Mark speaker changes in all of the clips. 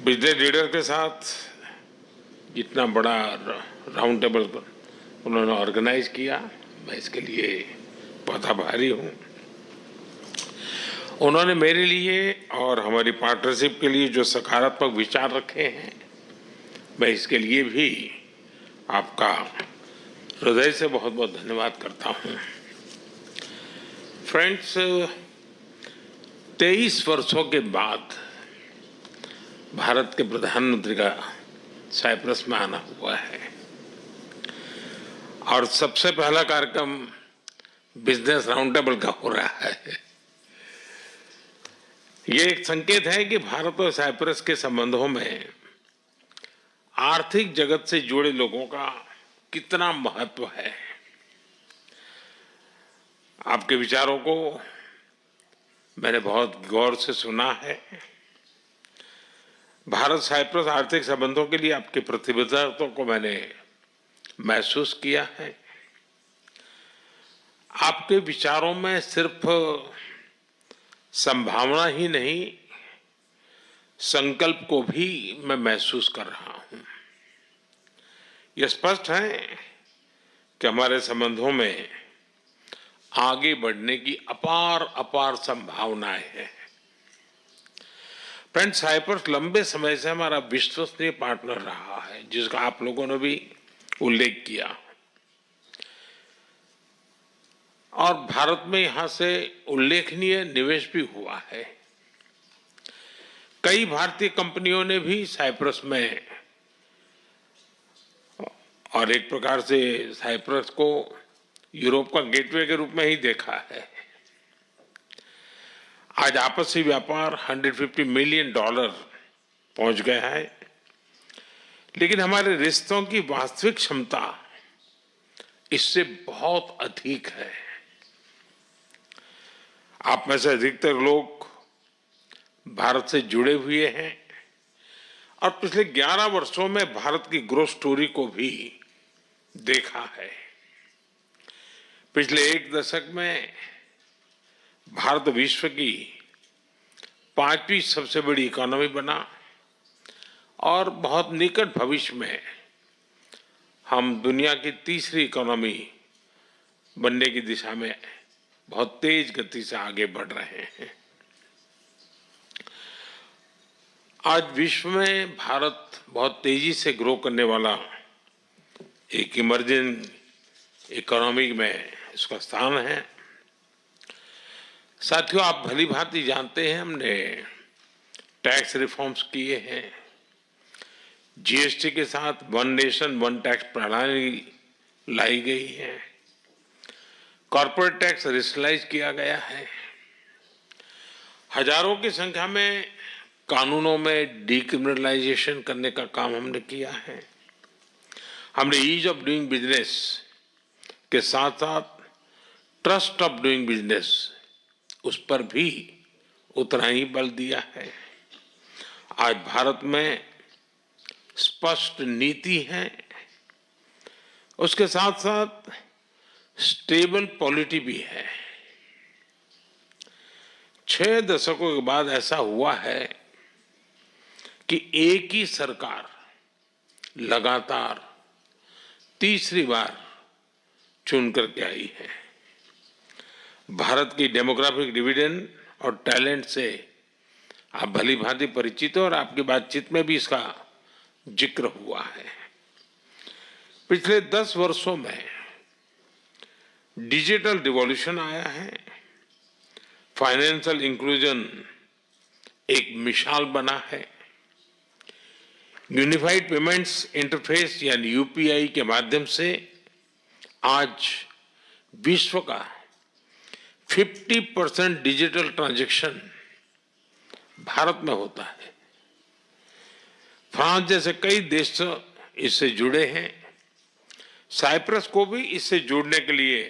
Speaker 1: पिछले लीडर के साथ इतना बड़ा राउंड टेबल उन्होंने ऑर्गेनाइज किया, मैं इसके लिए बहुत आभारी हूँ। उन्होंने मेरे लिए और हमारी पार्टनरशिप के लिए जो सकारात्मक विचार रखे हैं, मैं इसके लिए भी आपका हृदय से बहुत बहुत धन्यवाद करता हूँ। फ्रेंड्स, 23 वर्षों के बाद भारत के प्रधानमंत्री का साइप्रस में आना हुआ है और सबसे पहला कार्यक्रम बिजनेस राउंड टेबल का हो रहा है। ये एक संकेत है कि भारत और साइप्रस के संबंधों में आर्थिक जगत से जुड़े लोगों का कितना महत्व है। आपके विचारों को मैंने बहुत गौर से सुना है। भारत साइप्रस आर्थिक संबंधों के लिए आपकी प्रतिबद्धता को मैंने महसूस किया है। आपके विचारों में सिर्फ संभावना ही नहीं, संकल्प को भी मैं महसूस कर रहा हूं। यह स्पष्ट है कि हमारे संबंधों में आगे बढ़ने की अपार अपार संभावनाएं हैं। फ्रेंड्स, साइप्रस लंबे समय से हमारा विश्वसनीय पार्टनर रहा है, जिसका आप लोगों ने भी उल्लेख किया, और भारत में यहां से उल्लेखनीय निवेश भी हुआ है। कई भारतीय कंपनियों ने भी साइप्रस में, और एक प्रकार से साइप्रस को यूरोप का गेटवे के रूप में ही देखा है। आज आपसी व्यापार $150 मिलियन पहुंच गया है, लेकिन हमारे रिश्तों की वास्तविक क्षमता इससे बहुत अधिक है। आप में से अधिकतर लोग भारत से जुड़े हुए हैं और पिछले 11 वर्षों में भारत की ग्रोथ स्टोरी को भी देखा है। पिछले एक दशक में भारत विश्व की 5वीं सबसे बड़ी इकोनॉमी बना और बहुत निकट भविष्य में हम दुनिया की तीसरी इकोनॉमी बनने की दिशा में बहुत तेज गति से आगे बढ़ रहे हैं। आज विश्व में भारत बहुत तेजी से ग्रो करने वाला एक इमर्जिंग इकोनॉमी में इसका स्थान है। साथियों, आप भली भांति जानते हैं, हमने टैक्स रिफॉर्म्स किए हैं। जीएसटी के साथ वन नेशन वन टैक्स प्रणाली लाई गई है। कॉर्पोरेट टैक्स रेशनलाइज किया गया है। हजारों की संख्या में कानूनों में डीक्रिमिनलाइजेशन करने का काम हमने किया है। हमने ईज ऑफ डूइंग बिजनेस के साथ साथ ट्रस्ट ऑफ डूइंग बिजनेस, उस पर भी उतना ही बल दिया है। आज भारत में स्पष्ट नीति है, उसके साथ साथ स्टेबल पॉलिटी भी है। 6 दशकों के बाद ऐसा हुआ है कि एक ही सरकार लगातार तीसरी बार चुन करके आई है। भारत की डेमोग्राफिक डिविडेंड और टैलेंट से आप भली भांति परिचित हो और आपकी बातचीत में भी इसका जिक्र हुआ है। पिछले 10 वर्षों में डिजिटल रिवॉल्यूशन आया है। फाइनेंशियल इंक्लूजन एक मिसाल बना है। यूनिफाइड पेमेंट्स इंटरफेस यानी यूपीआई के माध्यम से आज विश्व का 50% डिजिटल ट्रांजैक्शन भारत में होता है। फ्रांस जैसे कई देश इससे जुड़े हैं। साइप्रस को भी इससे जुड़ने के लिए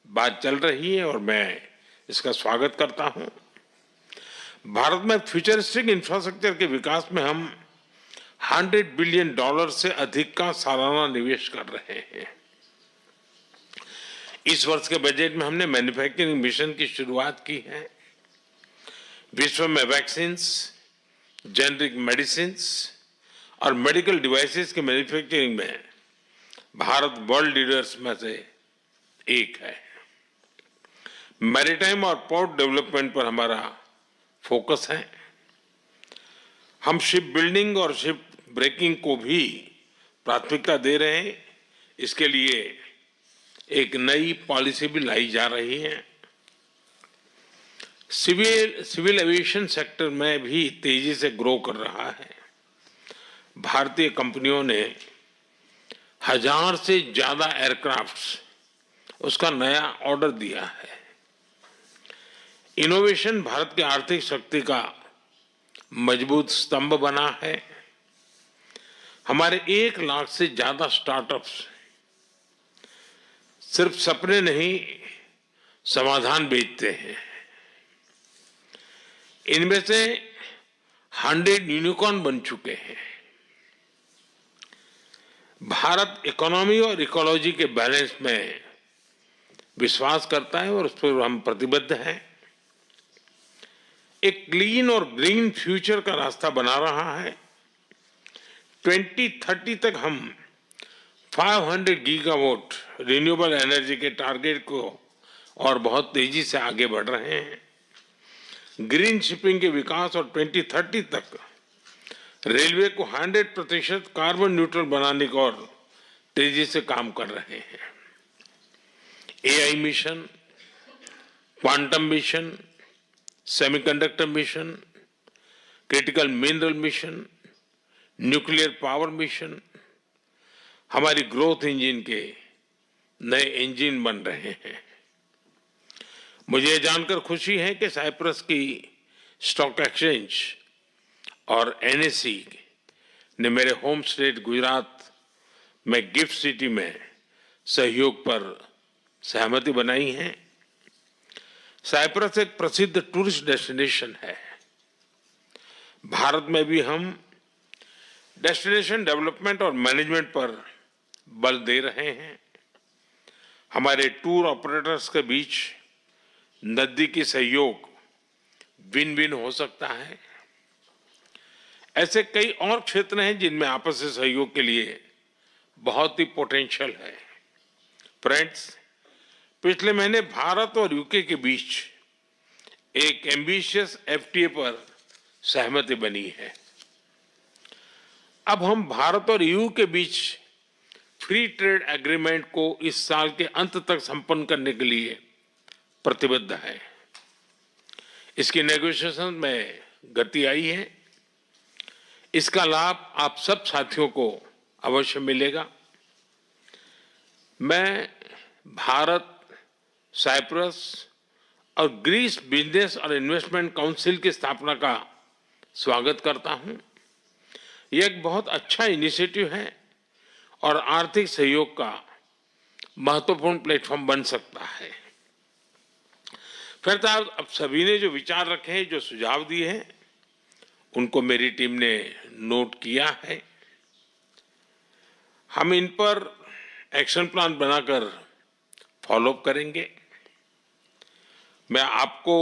Speaker 1: बात चल रही है और मैं इसका स्वागत करता हूं। भारत में फ्यूचरिस्टिक इंफ्रास्ट्रक्चर के विकास में हम $100 बिलियन से अधिक का सालाना निवेश कर रहे हैं। इस वर्ष के बजट में हमने मैन्युफैक्चरिंग मिशन की शुरुआत की है। विश्व में वैक्सीन्स जेनरिक मेडिसिन्स और मेडिकल डिवाइसेस के मैन्युफैक्चरिंग में भारत वर्ल्ड लीडर्स में से एक है। मैरीटाइम और पोर्ट डेवलपमेंट पर हमारा फोकस है। हम शिप बिल्डिंग और शिप ब्रेकिंग को भी प्राथमिकता दे रहे हैं। इसके लिए एक नई पॉलिसी भी लाई जा रही है। सिविल एविएशन सेक्टर में भी तेजी से ग्रो कर रहा है। भारतीय कंपनियों ने 1000 से ज्यादा एयरक्राफ्ट्स उसका नया ऑर्डर दिया है। इनोवेशन भारत की आर्थिक शक्ति का मजबूत स्तंभ बना है। हमारे 1 लाख से ज्यादा स्टार्टअप्स सिर्फ सपने नहीं, समाधान बेचते हैं। इनमें से 100 यूनिकॉर्न बन चुके हैं। भारत इकोनॉमी और इकोलॉजी के बैलेंस में विश्वास करता है और उस पर हम प्रतिबद्ध हैं। एक क्लीन और ग्रीन फ्यूचर का रास्ता बना रहा है। 2030 तक हम 500 गीगावाट रिन्यूएबल एनर्जी के टारगेट को और बहुत तेजी से आगे बढ़ रहे हैं। ग्रीन शिपिंग के विकास और 2030 तक रेलवे को 100% कार्बन न्यूट्रल बनाने को और तेजी से काम कर रहे हैं। AI mission, quantum mission, semiconductor mission, critical mineral mission, nuclear power mission हमारी ग्रोथ इंजन के नए इंजन बन रहे हैं। मुझे जानकर खुशी है कि साइप्रस की स्टॉक एक्सचेंज और एनएसई ने मेरे होम स्टेट गुजरात में गिफ्ट सिटी में सहयोग पर सहमति बनाई है। साइप्रस एक प्रसिद्ध टूरिस्ट डेस्टिनेशन है। भारत में भी हम डेस्टिनेशन डेवलपमेंट और मैनेजमेंट पर बल दे रहे हैं। हमारे टूर ऑपरेटर्स के बीच नजदीकी सहयोग विन विन हो सकता है। ऐसे कई और क्षेत्र हैं जिनमें आपसी सहयोग के लिए बहुत ही पोटेंशियल है। फ्रेंड्स, पिछले महीने भारत और यूके के बीच एक एम्बिशियस एफटीए पर सहमति बनी है। अब हम भारत और यूके के बीच फ्री ट्रेड एग्रीमेंट को इस साल के अंत तक संपन्न करने के लिए प्रतिबद्ध है। इसकी नेगोशिएशन में गति आई है। इसका लाभ आप सब साथियों को अवश्य मिलेगा। मैं भारत, साइप्रस और ग्रीस बिजनेस और इन्वेस्टमेंट काउंसिल की स्थापना का स्वागत करता हूं। यह एक बहुत अच्छा इनिशिएटिव है और आर्थिक सहयोग का महत्वपूर्ण प्लेटफॉर्म बन सकता है। फिर अब सभी ने जो विचार रखे हैं, जो सुझाव दिए हैं, उनको मेरी टीम ने नोट किया है। हम इन पर एक्शन प्लान बनाकर फॉलोअप करेंगे। मैं आपको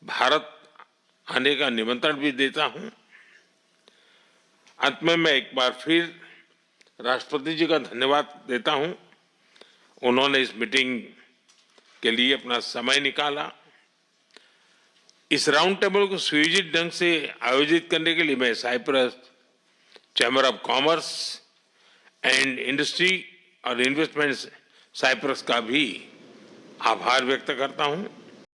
Speaker 1: भारत आने का निमंत्रण भी देता हूं। अंत में मैं एक बार फिर राष्ट्रपति जी का धन्यवाद देता हूं। उन्होंने इस मीटिंग के लिए अपना समय निकाला। इस राउंड टेबल को सुयोजित ढंग से आयोजित करने के लिए मैं Cyprus Chamber of Commerce and Industry और इन्वेस्टमेंट साइप्रस का भी आभार व्यक्त करता हूं।